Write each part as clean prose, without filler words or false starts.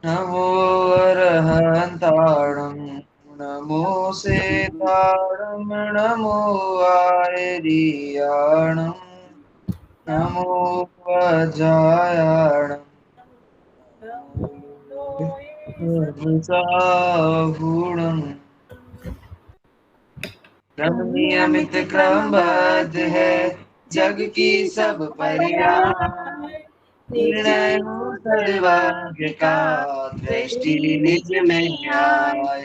नमो अरहन्ताणं नमो सेताणं नमो आयर्याणं नमो वज्रायाणं नमो साहूणम् नियमित क्रमबद्ध है जग की सब पर्याय निर्णय हो सर्वज्ञ का दृष्टि निज में आए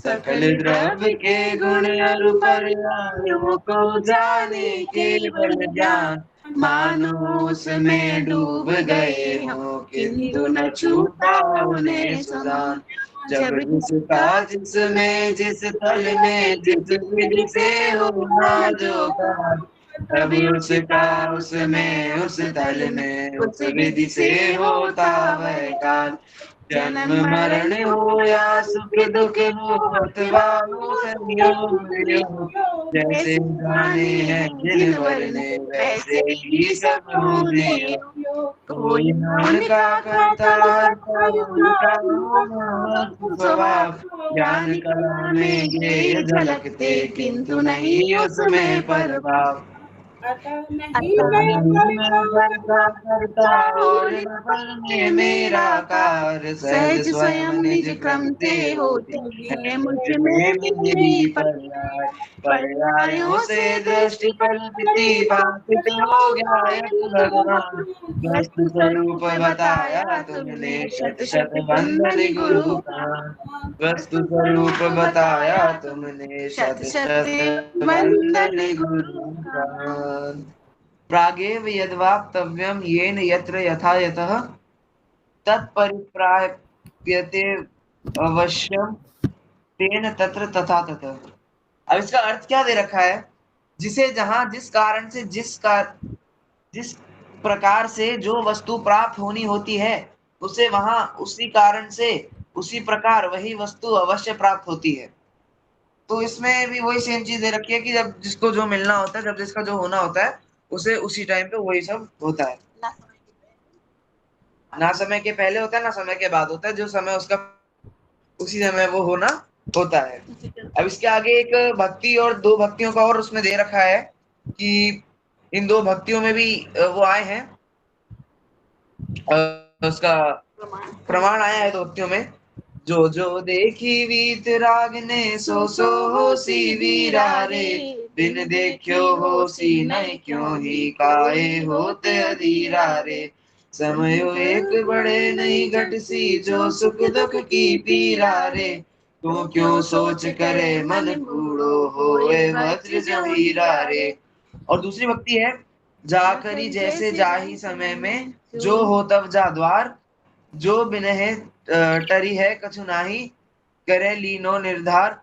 सकल द्रव्य के गुण और पर्यायों को जाने केवल ज्ञान मानो उसमें डूब गए हो किंतु न छूटा उन्हें सुजान जब जिसका जिसमें जिस तल में जिस विधि से होना जो कार्य तभी उसका उसमें उस तल में उस विधि से होता वह कार्य जन्म मरण हो या सुख दुख हो अथवा हो संयोग वियोग जैसे जाने हैं जिन वरने वैसे ही सब होने कोई न उनका करता हरता उनका होना स्वभाव ज्ञान कला में ये झलकते किंतु नहीं उसमें प्रभाव अतः नहीं अतः मैं मैं करता करता और न में मेरा कार्य सहज स्वयं निज क्रम से होती है मुझ में मेरी पर्याय पर्यायों से दृष्टि कल्पिती भाषित हो गया यत भगवान वस्तु स्वरूप बताया तुमने शत शत वंदन गुरु का वस्तु स्वरूप बताया तुमने शत शत वंदन गुरु का प्रागेव यद्वाक्तव्यं येन यत्र यथा यतः तत्परिप्राप्यते अवश्यम तेन तत्र तथा ततः। अब इसका अर्थ क्या दे रखा है? जिसे जहां जिस कारण से जिस प्रकार से जो वस्तु प्राप्त होनी होती है उसे वहां उसी कारण से उसी प्रकार वही वस्तु अवश्य प्राप्त होती है। तो इसमें भी वही सेम चीज दे रखी है कि जब जिसको जो मिलना होता है जब जिसका जो होना होता है उसे उसी टाइम पे वही सब होता है। ना समय के पहले होता है ना समय के बाद होता है, जो समय उसका उसी समय वो होना होता है। अब इसके आगे एक भक्ति और दो भक्तियों का और उसमें दे रखा है कि इन दो भक्तियों में भी वो आए हैं, उसका प्रमाण आया है दो भक्तियों में। जो जो देखी वीत राग ने सो सो होसी वीरा रे बिन देखियो होसी नहीं क्यों ही काहे होते अधीरा रे समयो एक बड़े नहीं घट सी जो सुख दुख की पीरा रे तू क्यों सोच करे मन कूड़ो होए वज्र जो हीरा रे। और दूसरी भक्ति है जा करी जैसे जाही समय में जो हो तब जा द्वार जो बिनहे टरी है कछु नाही करे लीनो निर्धार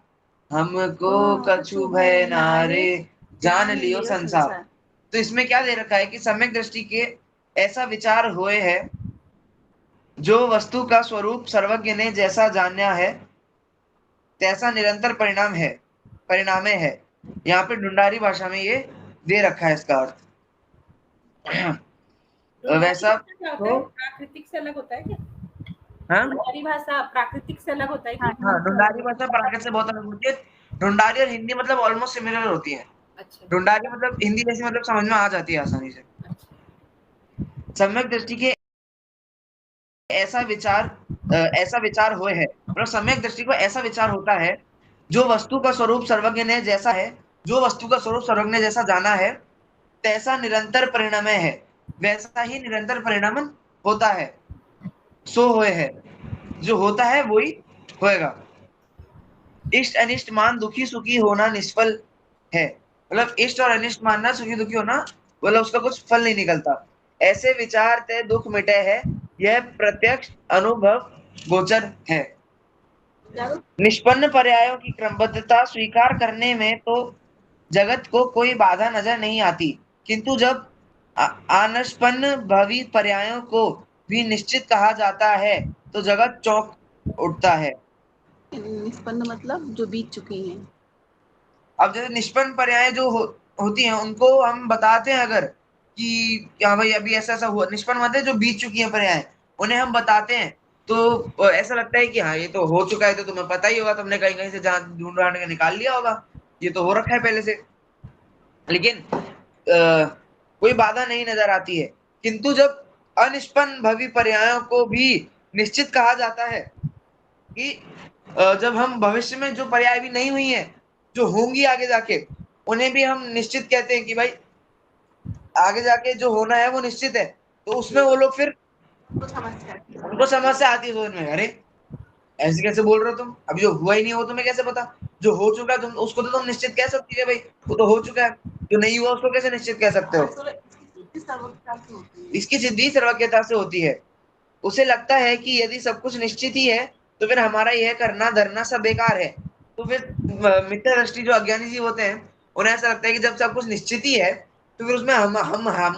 हमको कछु भय नारे जान लियो संसार। तो इसमें क्या दे रखा है कि सम्यक दृष्टि के ऐसा विचार हुए है जो वस्तु का स्वरूप सर्वज्ञ ने जैसा जाना है तैसा निरंतर परिणामे है। यहाँ पे ढूंढारी भाषा में ये दे रखा है इसका अर्थ। वैसा क्या होता तो है? प्राकृतिक से अलग होता है क्या? हाँ हमारी भाषा प्राकृतिक से अलग होता है क्या? हाँ ढूंढारी भाषा प्राकृत से बहुत अलग होती है। ढूंढारी और हिंदी मतलब ऑलमोस्ट सिमिलर होती है। अच्छा ढूंढारी मतलब हिंदी जैसी मतलब समझ में आ जाती है आसानी से। अच्छा। सम्यक दृष्टि के ऐसा विचार हुए है मतलब सम्यक दृष्टि को ऐसा विचार होता है जो वस्तु का स्वरूप सर्वज्ञ ने जैसा है जो वस्तु का स्वरूप सर्वज्ञ ने जैसा जाना है तैसा निरंतर परिणमय है वैसा ही निरंतर परिणमन होता है सो हुए है जो होता है वही होएगा। इष्ट अनिष्ट मान दुखी सुखी होना निष्फल है मतलब इष्ट और अनिष्ट मानना सुखी दुखी होना मतलब उसका कुछ फल नहीं निकलता। ऐसे विचार तय दुख मिटे है यह प्रत्यक्ष अनुभव गोचर है। निष्पन्न पर्यायों की क्रमबद्धता स्वीकार करने में तो जगत को कोई बाधा नजर नहीं आती किंतु जब अनष्पन्न भवी पर्यायों को भी निश्चित कहा जाता है तो जगत चौंक उठता है। निष्पन्न मतलब जो बीत चुकी हैं। अब जैसे निष्पन्न पर्याय जो होती हैं उनको हम बताते हैं अगर कि क्या भाई अभी ऐसा ऐसा हुआ निष्पन्न मतलब जो बीत चुकी है पर्याय उन्हें हम बताते हैं तो ऐसा लगता है कि हाँ ये तो हो चुका है, तो तुम्हें पता ही होगा, तुमने कहीं कहीं से ढूंढ ढांड के निकाल लिया होगा, ये तो हो रखा है पहले से। लेकिन कोई बाधा नहीं नजर आती है। किंतु जब अनिष्पन्न भवि पर्यायों को भी निश्चित कहा जाता है कि जब हम भविष्य में जो पर्याय भी नहीं हुई है, जो होंगी आगे जाके, उन्हें भी हम निश्चित कहते हैं कि भाई आगे जाके जो होना है वो निश्चित है, तो उसमें वो लोग फिर उनको समस्या आती है। उनको समस्या आती है समझ में, अरे ऐसे कैसे बोल रहे हो तुम, अभी जो हुआ ही नहीं हो तुम्हें कैसे पता, जो हो चुका है तुम उसको तो तुम निश्चित कह सकती है भाई, वो तो हो चुका है, जो नहीं हुआ उसको कैसे निश्चित कह सकते हो। इसकी सर्वज्ञता से होती है। इसकी सिद्धि सर्वज्ञता से होती है। उसे लगता है कि यदि सब कुछ निश्चित ही है तो फिर हमारा यह करना धरना सब बेकार है। तो फिर मिथ्या दृष्टि जो अज्ञानी जीव होते हैं, उन्हें ऐसा लगता है कि जब सब कुछ निश्चित ही है तो फिर उसमें हम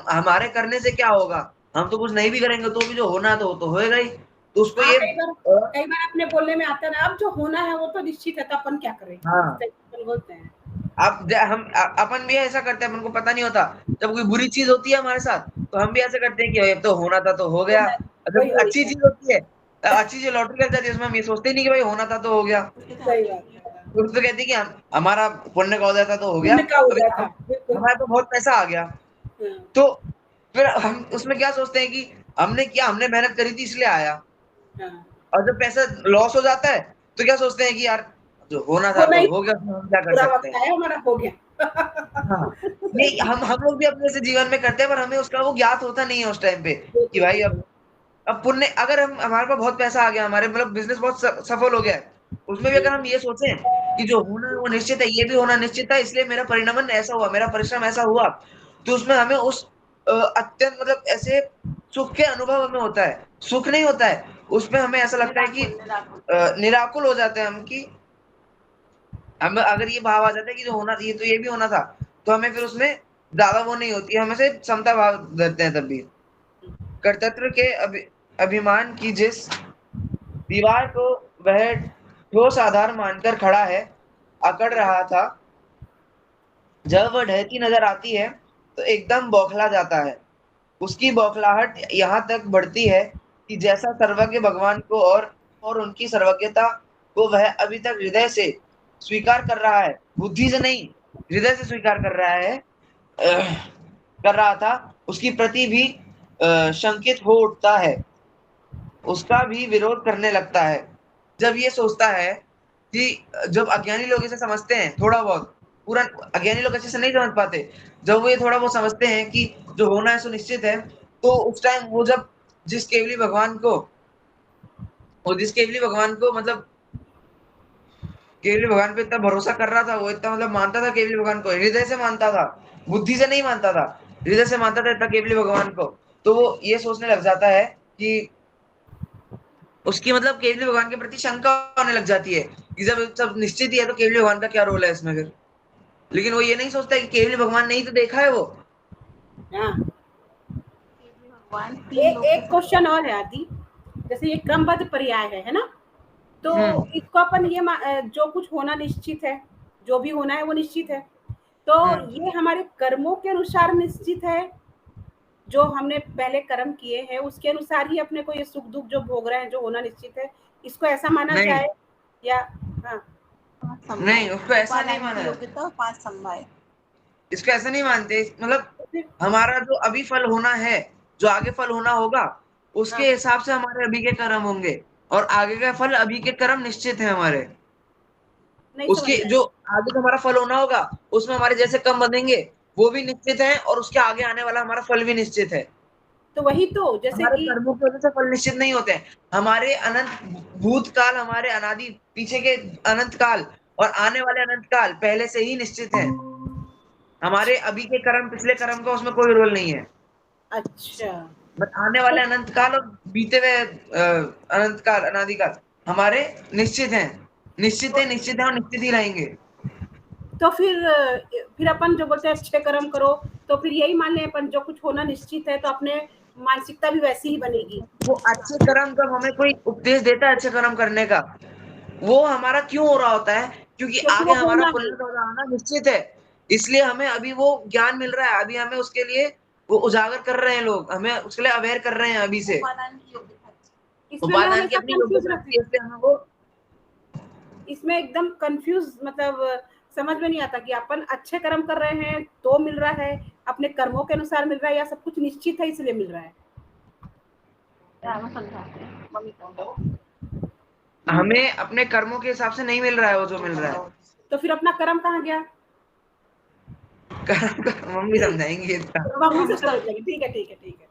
हमारे करने से क्या होगा, हम तो कुछ नहीं भी करेंगे तो भी जो होना है तो वो तो होएगा ही। तो उसको हाँ, ये कई बार अपने बोलने में आता है ना, अब जो होना है वो तो निश्चित है, तो अपन क्या करें, हाँ इस टाइप से बोलते हैं। अब अपन भी ऐसा करते हैं, अपन को पता नहीं होता, जब कोई बुरी चीज होती है हमारे साथ तो हम भी ऐसे करते हैं कि अब तो होना था तो हो तो गया। है, और जब वही कोई वही अच्छी है, चीज होती है, अच्छी चीज लॉटरी लग जाती है, उसमें हम ये सोचते ही नहीं कि भाई होना था तो हो गया, सही बात है। तो कहते हैं कि हमारा पुण्य का उदय था तो हो गया, पुण्य का अभी उदय था, बिल्कुल। हमारा तो बहुत पैसा आ गया। हाँ, तो फिर हम उसमें क्या सोचते हैं कि हमने किया, हमने मेहनत करी थी इसलिए आया। हाँ। और जब पैसा लॉस हो जाता है तो क्या सोचते हैं कि यार जो होना था वो तो नहीं, हो गया, उसमें हम क्या कर पूरा सकते वक्त हैं। आया हमारा, हो गया। हाँ, नहीं हम लोग भी अपने से जीवन में करते हैं, पर हमें उसका वो ज्ञात होता नहीं है उस टाइम पे कि बिल्कुल भाई बिल्कुल। अब पुण्य, अगर हम हमारे पास बहुत पैसा आ गया, हमारे मतलब बिजनेस बहुत सफल हो गया है, उसमें भी अगर हम ये सोचें कि जो होना है वो निश्चित है, ये भी होना निश्चित था, इसलिए मेरा परिणमन ऐसा हुआ, मेरा परिश्रम ऐसा हुआ, तो उसमें हमें उस अत्यंत मतलब ऐसे सुख के अनुभव हमें होता है, सुख नहीं होता है उसमें, हमें ऐसा लगता है कि निराकुल हो जाते हैं हम, कि हमें अगर ये भाव आ जाता है कि जो होना ये तो ये भी होना था, तो हमें फिर उसमें ज्यादा वो नहीं होती है, हमें से समता भाव धरते हैं तब भी। कर्तृत्व के अभिमान की जिस दीवार को वह ठोस आधार मानकर खड़ा है, अकड़ रहा था, जब वह ढहती नजर आती है तो एकदम बौखला जाता है। उसकी बौखलाहट यहाँ तक बढ़ती है कि जैसा सर्वज्ञ भगवान को और उनकी सर्वज्ञता को वह अभी तक हृदय से स्वीकार कर रहा है, बुद्धि से नहीं, हृदय से स्वीकार कर रहा है, कर रहा था, उसकी प्रति भी शंकित हो उठता है, उसका भी विरोध करने लगता है। जब ये सोचता है कि जब अज्ञानी लोग इसे समझते हैं थोड़ा बहुत, पूरा अज्ञानी लोग अच्छे से नहीं समझ पाते, जब वो ये थोड़ा बहुत समझते हैं कि जो होना है सुनिश्चित है, तो उस टाइम वो जब जिस केवली भगवान को और जिस केवली भगवान को मतलब केवली भगवान पे इतना भरोसा कर रहा था, वो इतना मतलब मानता था केवली भगवान को, हृदय से मानता था, बुद्धि से नहीं मानता था, हृदय से मानता था इतना केवली भगवान को, तो वो ये सोचने लग जाता है कि उसकी मतलब केवली भगवान के प्रति शंका होने लग जाती है कि जब सब निश्चित ही है तो केवली भगवान का क्या रोल है इसमें फिर। लेकिन वो ये नहीं सोचता कि केवली भगवान ने ही तो देखा है वो। हाँ, भगवान तीन लोग एक क्वेश्चन और है आदि, जैसे ये क्रमबद्ध पर्याय है ना, तो हम्म इसको अपन ये जो कुछ होना निश्चित है, जो भी होना है वो निश्चित है, तो हम्म ये हमारे कर्मों के अनुसार निश्चित है, जो हमने पहले कर्म किए हैं उसके अनुसार ही अपने को ये सुख दुख जो भोग रहे हैं, जो होना निश्चित है, इसको ऐसा माना नहीं जाए या? हाँ, नहीं, उसको ऐसा नहीं माना है, योग्यता 5 समवाय। इसको ऐसा नहीं मानते, मतलब तो फिर हमारा जो अभी फल होना है, जो आगे फल होना होगा, उसके हाँ, हिसाब से हमारे अभी के कर्म होंगे, और आगे का फल अभी के कर्म निश्चित है हमारे। नहीं समझ उसके में जो आया। आगे का हमारा फल होना होगा, उसमें हमारे जैसे कर्म बनेंगे वो भी निश्चित है, और उसके आगे आने वाला हमारा फल भी निश्चित है। तो वही तो, जैसे हमारे कि कर्मों की वजह से फल निश्चित नहीं होते हैं, हमारे अनंत भूतकाल, हमारे अनादि पीछे के अनंत काल और आने वाले अनंत काल पहले से ही निश्चित है। हमारे अभी के कर्म पिछले कर्म का उसमें कोई रोल नहीं है, अच्छा, बट आने वाले अनंत काल और बीते हुए अनंत काल अनादि काल हमारे निश्चित हैं, निश्चित है, निश्चित है और निश्चित ही रहेंगे। तो फिर अपन जो बोलते हैं अच्छे कर्म करो, तो फिर यही मान लें अपन जो कुछ होना निश्चित है, तो अपने मानसिकता भी वैसी ही बनेगी। वो अच्छे कर्म जब हमें कोई उपदेश देता है अच्छे कर्म करने का, वो हमारा क्यों हो रहा होता है, क्योंकि क्योंकि आगे वो हमारा होना है। पुण्य का आना निश्चित है, इसलिए हमें अभी वो ज्ञान मिल रहा है, अभी हमें उसके लिए वो उजागर कर रहे हैं लोग, हमें उसके लिए अवेयर कर रहे हैं अभी से। उपादान की योग्यता। इसमें मैं उपादान की हमेशा अपनी कंफ्यूज योग्यता रहती होती है, इसलिए हमें वो इसमें एकदम कंफ्यूज, मतलब समझ में नहीं आता कि अपन अच्छे कर्म कर रहे हैं तो मिल रहा है, अपने कर्मों के अनुसार मिल रहा है, या सब कुछ निश्चित है इसलिए मिल रहा है। रामा समझाते हैं मम्मी को। हमें अपने कर्मों के हिसाब से नहीं मिल रहा है वो जो मिल रहा है। तो फिर अपना कर्म कहाँ गया? मम्मी समझाएंगी इसका। मम्मी से समझ लेंगे, ठीक है ठीक है ठीक है,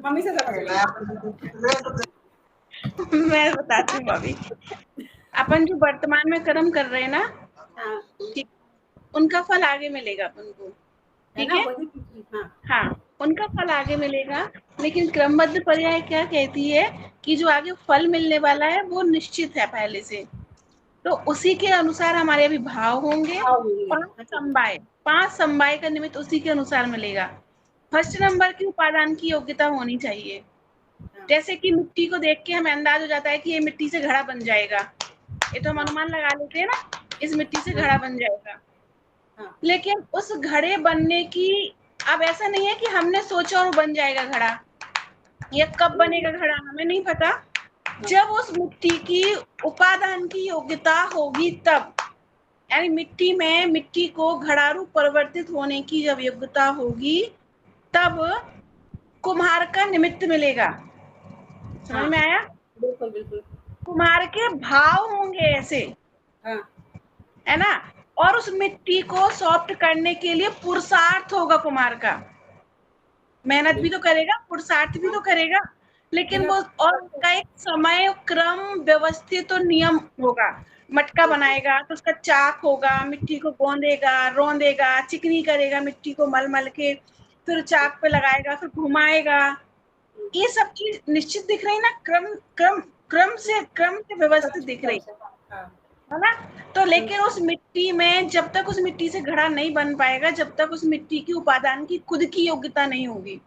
मम्मी से समझ लेंगे। मैं बताती हूँ भाभी। अपन जो वर्तमान में कर्म कर रहे हैं ना, हाँ, ठीक, उनका फल आगे मिलेगा अपन को, है ठीक ना, है। वही। हाँ, हाँ, उनका फल आगे मिलेगा, लेकिन क्रमबद्ध पर्याय क्या कहती है कि जो आगे फल मिलने वाला है वो निश्चित है पहले से, तो उसी के अनुसार हमारे अभी भाव होंगे। पांच समवाय का निमित्त उसी के अनुसार मिलेगा। फर्स्ट नंबर की उपादान की योग्यता होनी चाहिए। जैसे कि मिट्टी को देख के हमें अंदाज हो जाता है कि ये मिट्टी से घड़ा बन जाएगा, ये तो हम अनुमान लगा लेते हैं ना, इस मिट्टी से घड़ा बन जाएगा। हाँ, लेकिन उस घड़े बनने की अब ऐसा नहीं है कि हमने सोचा और बन जाएगा घड़ा, ये कब बनेगा घड़ा हमें नहीं पता। जब उस मिट्टी की उपादान की योग्यता होगी तब, यानी मिट्टी को घड़ारू परिवर्तित होने की जब योग्यता होगी तब कुम्हार का निमित्त मिलेगा। समझ में आया? बिल्कुल बिल्कुल। कुम्हार के भाव होंगे ऐसे, हाँ, है ना। और उस मिट्टी को सॉफ्ट करने के लिए पुरुषार्थ होगा कुम्हार का, मेहनत भी तो करेगा, पुरुषार्थ भी तो करेगा, लेकिन वो और उसका एक समय क्रम व्यवस्थित तो नियम होगा। मटका बनाएगा तो उसका चाक होगा, मिट्टी को गोंदेगा, रौंदेगा, चिकनी करेगा, मिट्टी को मल मल के फिर चाक पे लगाएगा, फिर घुमाएगा। ये सब चीज निश्चित दिख रही ना, क्रम से व्यवस्थित दिख रही है ना। तो लेकिन उस मिट्टी में जब तक उस मिट्टी से घड़ा नहीं बन पाएगा, जब तक उस मिट्टी की उपादान की खुद की योग्यता नहीं होगी,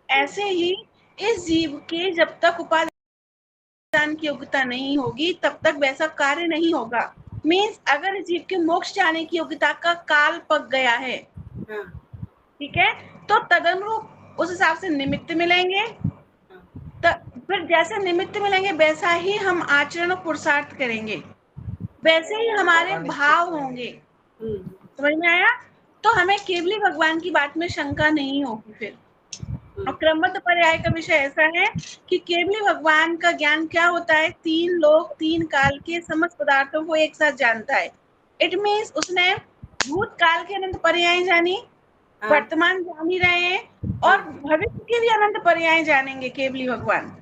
ऐसे ही इस जीव के जब तक उपादान की योग्यता नहीं होगी तब तक वैसा कार्य नहीं होगा। मीन्स अगर जीव के मोक्ष जाने की योग्यता का काल पक गया है, ठीक है, तो तदनुरूप उस हिसाब से निमित्त मिलेंगे। फिर जैसे निमित्त मिलेंगे वैसा ही हम आचरण और पुरुषार्थ करेंगे, वैसे ही हमारे भाव होंगे। समझ में आया? तो हमें केवली भगवान की बात में शंका नहीं होगी फिर। और क्रमबद्ध पर्याय का विषय ऐसा है कि केवली भगवान का ज्ञान क्या होता है, तीन लोक तीन काल के समस्त पदार्थों को एक साथ जानता है। इट मीन्स उसने भूतकाल के अनंत पर्याय जानी, वर्तमान जान ही रहे हैं, और भविष्य के भी अनंत पर्याय जानेंगे। केवली भगवान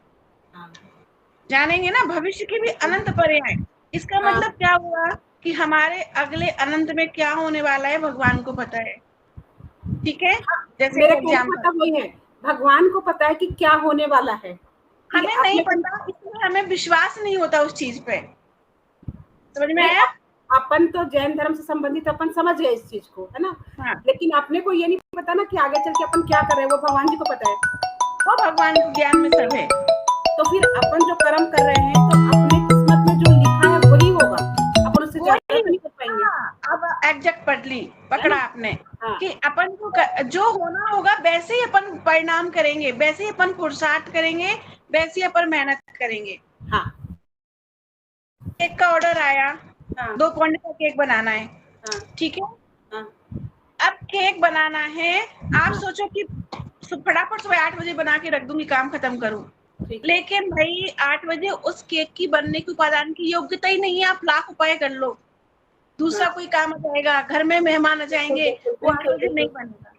जानेंगे ना भविष्य के भी अनंत पर्याय। इसका मतलब क्या हुआ कि हमारे अगले अनंत में क्या होने वाला है भगवान को पता है, ठीक है। जैसे मेरा मतलब वही है, भगवान को पता है कि क्या होने वाला है, हमें नहीं पता, इसलिए हमें विश्वास नहीं होता उस चीज पे। समझ में आया? अपन तो जैन धर्म से संबंधित अपन समझ गए इस चीज को, है ना। हाँ। लेकिन अपने को ये नहीं पता ना कि आगे चल के अपन क्या कर रहे हैं, वो भगवान जी को पता है, वो भगवान के ज्ञान में सब है। तो फिर अपन जो कर्म कर रहे हैं तो अपने किस्मत में जो लिखा है वही होगा, अपन उससे ज्यादा नहीं कर पाएंगे। अब एग्जैक्ट पकड़ा आपने कि अपन को जो होना होगा वैसे ही अपन परिणाम करेंगे, वैसे ही अपन पुरुषार्थ करेंगे, वैसे ही अपन मेहनत करेंगे। हाँ, केक का ऑर्डर आया, 2 पौंड का केक बनाना है, ठीक है। अब केक बनाना है, आप सोचो कि फटाफट सुबह 8 बजे बना के रख दूंगी, काम खत्म करूं, लेकिन भाई 8 बजे उस केक की बनने की उपादान की योग्यता ही नहीं है। आप लाख उपाय कर लो, दूसरा कोई काम आ जाएगा, घर में मेहमान आ जाएंगे, वो 8 बजे नहीं बनेगा,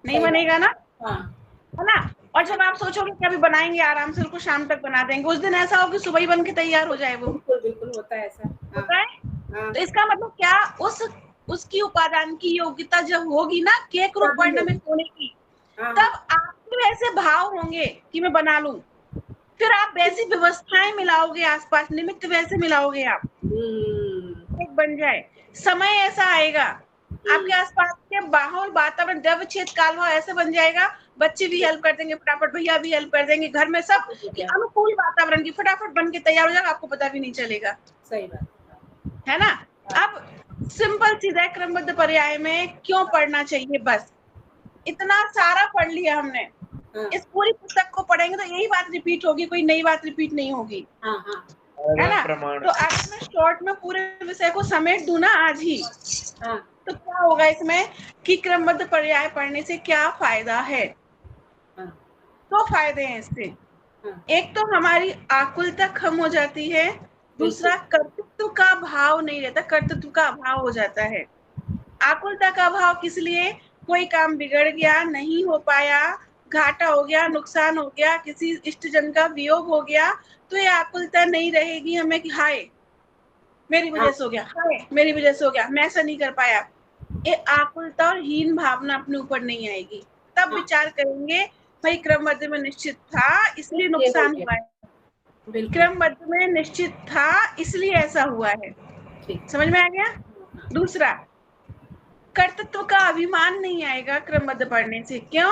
नहीं बनेगा ना, है ना। और जब आप सोचोगे कि अभी बनाएंगे आराम से, उसको शाम तक बना देंगे, उस दिन ऐसा हो कि सुबह ही बन के तैयार हो जाए। वो बिल्कुल होता है, ऐसा होता है। तो इसका मतलब क्या, उसकी उपादान की योग्यता जब होगी ना केक रूप परिणमित होने की, तब आपके वैसे भाव होंगे कि मैं बना लूं, फिर आप वैसी व्यवस्थाएं मिलाओगे, आसपास निमित्त वैसे मिलाओगे, आप एक बन जाए। समय ऐसा आएगा आपके आसपास के माहौल, वातावरण, द्रव्य क्षेत्र, कालवा ऐसे बन जाएगा, बच्चे भी हेल्प कर देंगे फटाफट, भैया भी हेल्प कर देंगे, घर में सब अनुकूल वातावरण की फटाफट बन के तैयार हो जाएगा, आपको पता भी नहीं चलेगा। सही बात है ना। अब सिंपल सीधा क्रमबद्ध पर्याय में क्यों पढ़ना चाहिए, बस इतना सारा पढ़ लिया हमने, हाँ, इस पूरी पुस्तक को पढ़ेंगे तो यही बात रिपीट होगी, कोई नई बात रिपीट नहीं होगी, हाँ, हाँ, है ना। प्रमाण। तो अगर मैं शॉर्ट में पूरे विषय को समेट दूं ना आज ही, हाँ, तो क्या होगा इसमें कि क्रमबद्ध पर्याय पढ़ने से क्या फायदा है। हाँ, दो फायदे हैं इससे। हाँ, एक तो हमारी आकुलता कम हो जाती है, दूसरा कर्तृत्व का भाव नहीं रहता, कर्तृत्व का अभाव हो जाता है। आकुलता का भाव किस लिए, कोई काम बिगड़ गया, नहीं हो पाया, घाटा हो गया, नुकसान हो गया, किसी इष्टजन का वियोग हो गया, तो ये आकुलता नहीं रहेगी हमें कि हाय मेरी वजह से हो गया, हाय मेरी वजह से हो गया, मैं ऐसा नहीं कर पाया। ये आकुलता और हीन भावना अपने ऊपर नहीं आएगी। तब विचार करेंगे भाई क्रमबद्ध में निश्चित था इसलिए नुकसान हुआ है, बिल्कुल क्रमबद्ध में निश्चित था इसलिए ऐसा हुआ है। ठीक। समझ में आ गया। दूसरा, कर्तृत्व का अभिमान नहीं आएगा क्रमबद्ध पढ़ने से। क्यों?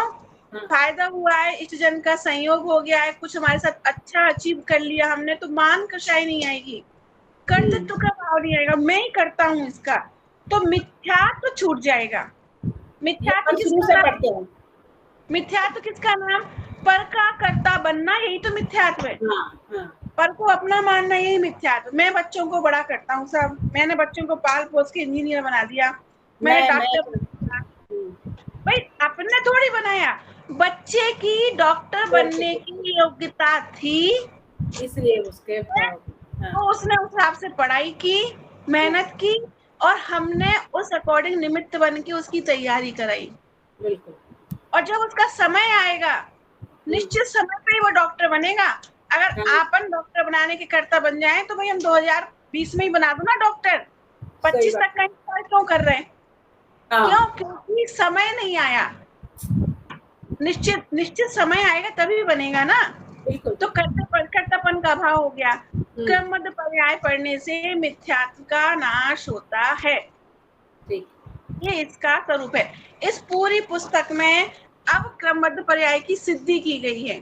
फायदा हुआ है, इष्टजन का संयोग हो गया है, कुछ हमारे साथ अच्छा अचीव कर लिया हमने, तो मान कषाई नहीं आएगी, कर्तृत्व का भाव नहीं आएगा, मैं ही करता हूँ इसका, तो मिथ्यात्व तो छूट जाएगा। मिथ्यात्व शुरू से पढ़ते हैं। मिथ्यात्व किसका नाम, पर का कर्ता बनना, यही तो मिथ्यात्व है। हाँ, हाँ, पर को अपना मानना, यही मिथ्यात्व। मैं बच्चों को बड़ा करता हूँ सब, मैंने बच्चों को पाल पोस के इंजीनियर बना दिया, मैंने डॉक्टर, भाई आपने थोड़ी बनाया, बच्चे की डॉक्टर बनने की योग्यता थी इसलिए उसके तो उसने उस हिसाब से पढ़ाई की, मेहनत की, और हमने उस अकॉर्डिंग निमित्त बन के उसकी तैयारी कराई। बिल्कुल। और जब उसका समय आएगा, निश्चित समय पे ही वो डॉक्टर बनेगा। अगर आपन डॉक्टर बनाने के कर्ता बन जाए तो भाई हम 2020 में ही बना दो ना डॉक्टर, 25 तक का इंतजार क्यों कर रहे हैं? क्यों? क्योंकि समय नहीं आया। निश्चित समय आएगा तभी बनेगा ना। तो कर्तापन का भाव हो गया। क्रमबद्ध पर्याय पढ़ने से मिथ्यात्व का नाश होता है, ये इसका स्वरूप है। इस पूरी पुस्तक में अब क्रमबद्ध पर्याय की सिद्धि की गई है।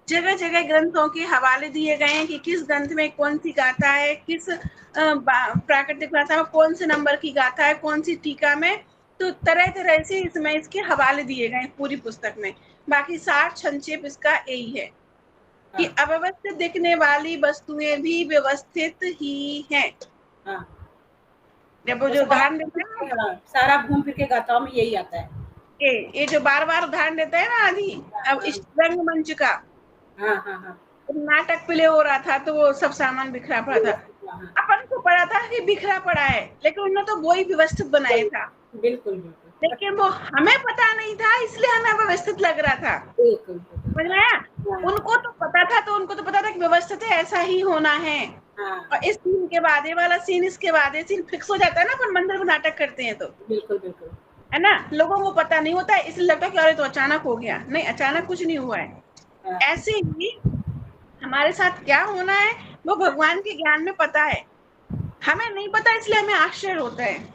जगह जगह ग्रंथों के हवाले दिए गए हैं कि किस ग्रंथ में कौन सी गाथा है, किस प्राकृतिक भाषा में कौन से नंबर की गाथा है, कौन सी टीका में, तो तरह तरह से इसमें इसके हवाले दिए गए पूरी पुस्तक में। बाकी सार संक्षेप इसका यही है कि अव्यवस्थित दिखने वाली वस्तुएं भी व्यवस्थित ही हैं। जब वो जो उदाहरण देते हैं सारा घूम फिर के गाथाओं में यही आता है। ये जो बार बार उदाहरण देते हैं ना आदि, अब इस रंगमंच का नाटक प्ले हो रहा था तो वो सब सामान बिखरा पड़ा था, अपन को पड़ा था कि बिखरा पड़ा है, लेकिन उन्होंने तो वही व्यवस्थित बनाया था। बिल्कुल। लेकिन वो हमें पता नहीं था इसलिए हमें व्यवस्थित लग रहा था। समझ में आया? उनको तो पता था, तो उनको तो पता था कि व्यवस्थित है, ऐसा ही होना है। और इस सीन के बाद ये वाला सीन, इसके बाद ये सीन फिक्स हो जाता है ना, अपन मंदिर में नाटक करते हैं तो। बिल्कुल है ना, लोगों को पता नहीं होता है इसलिए लगता है कि अरे तो अचानक हो गया। नहीं, अचानक कुछ नहीं हुआ है। ऐसे ही हमारे साथ क्या होना है वो भगवान के ज्ञान में पता है, हमें नहीं पता इसलिए हमें आश्चर्य होता है।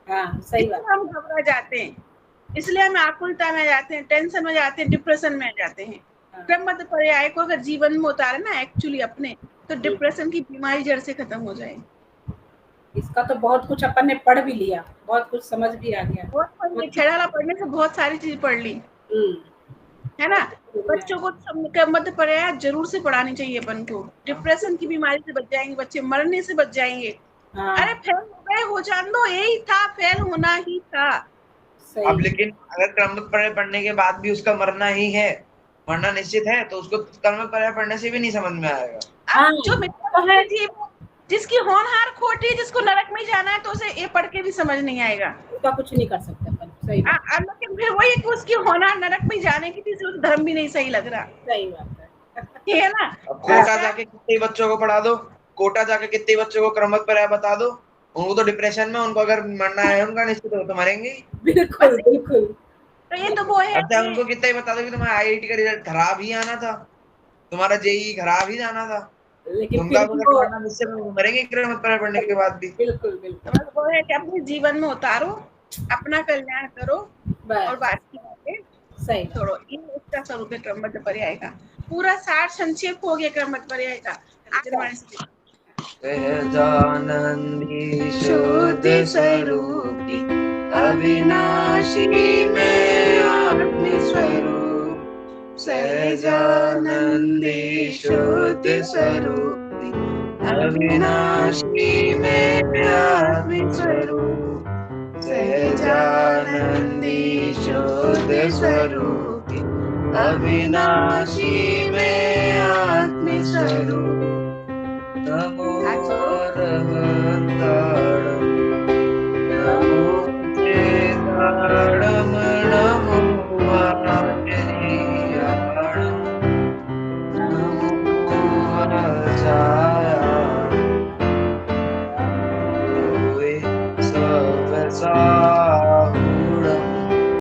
सही बात। हम घबरा जाते हैं, इसलिए हम आकुलता में जाते हैं, टेंशन में जाते हैं, डिप्रेशन में जाते हैं। क्रमबद्ध पर्याय को अगर जीवन में उतारे ना एक्चुअली अपने, तो डिप्रेशन की बीमारी जड़ से खत्म हो जाए। इसका तो बहुत कुछ अपन ने पढ़ भी लिया, बहुत कुछ समझ भी आ गया। बहुत छेड़ाला पढ़ने से बहुत सारी चीज पढ़ ली, है ना। बच्चों को क्रमबद्ध पर्याय जरूर से पढ़ानी चाहिए अपन को। डिप्रेशन की बीमारी से बच जाएंगे बच्चे, मरने से बच जाएंगे। अरे फेल हो गए, हो जान दो, यही था, फेल होना ही था। अब लेकिन अगर क्रमबद्ध पर्याय पढ़ने के बाद भी उसका मरना ही है, मरना निश्चित है, तो उसको क्रमबद्ध पर्याय पढ़ने से भी नहीं समझ में आएगा। जो जिसकी होनहार खोटी, जिसको नरक में जाना है, तो उसे ये पढ़ के भी समझ नहीं आएगा, उसका कुछ नहीं कर सकते अपन। सही बात। लेकिन फिर वही कि उसकी होनहार नरक में जाने की थी, उस धर्म भी नहीं सही लग रहा। सही बात है ना। कोटा जाके कितने बच्चों को पढ़ा दो, कोटा जाके कितने बच्चों को क्रमबद्ध पर्याय बता दो, उनको तो डिप्रेशन में, उनको अगर मरना है उनका निश्चित हो तो मरेंगे। बिल्कुल। तो ये तो वो है। अच्छा, उनको कितना ही बता दो कि तुम्हारा IIT का रिजल्ट खराब ही आना था, तुम्हारा JEE खराब ही जाना था, लेकिन उनका मरना निश्चित मरेंगे क्रमबद्ध पर्याय पढ़ने के बाद भी। बिल्कुल। बस वो है कि अपने जीवन में उतारो, अपना कल्याण करो और बाकी बातें सही छोड़ो। ये इसका स्वरूप है क्रमबद्ध पर्याय का। पूरा सार संक्षेप हो गया क्रमबद्ध पर्याय का। सहजानंदी शुद्ध स्वरूपी अविनाशी में आत्म स्वरूप, सहजानंदी शुद्ध स्वरूपी अविनाशी में आत्मिक स्वरूप सहजानंदी शुद्ध स्वरूपी अविनाशी में आत्मिक स्वरूप नमो अरहंताणं नमो चेताणं नमो वाचनीयाणं नमो वाचा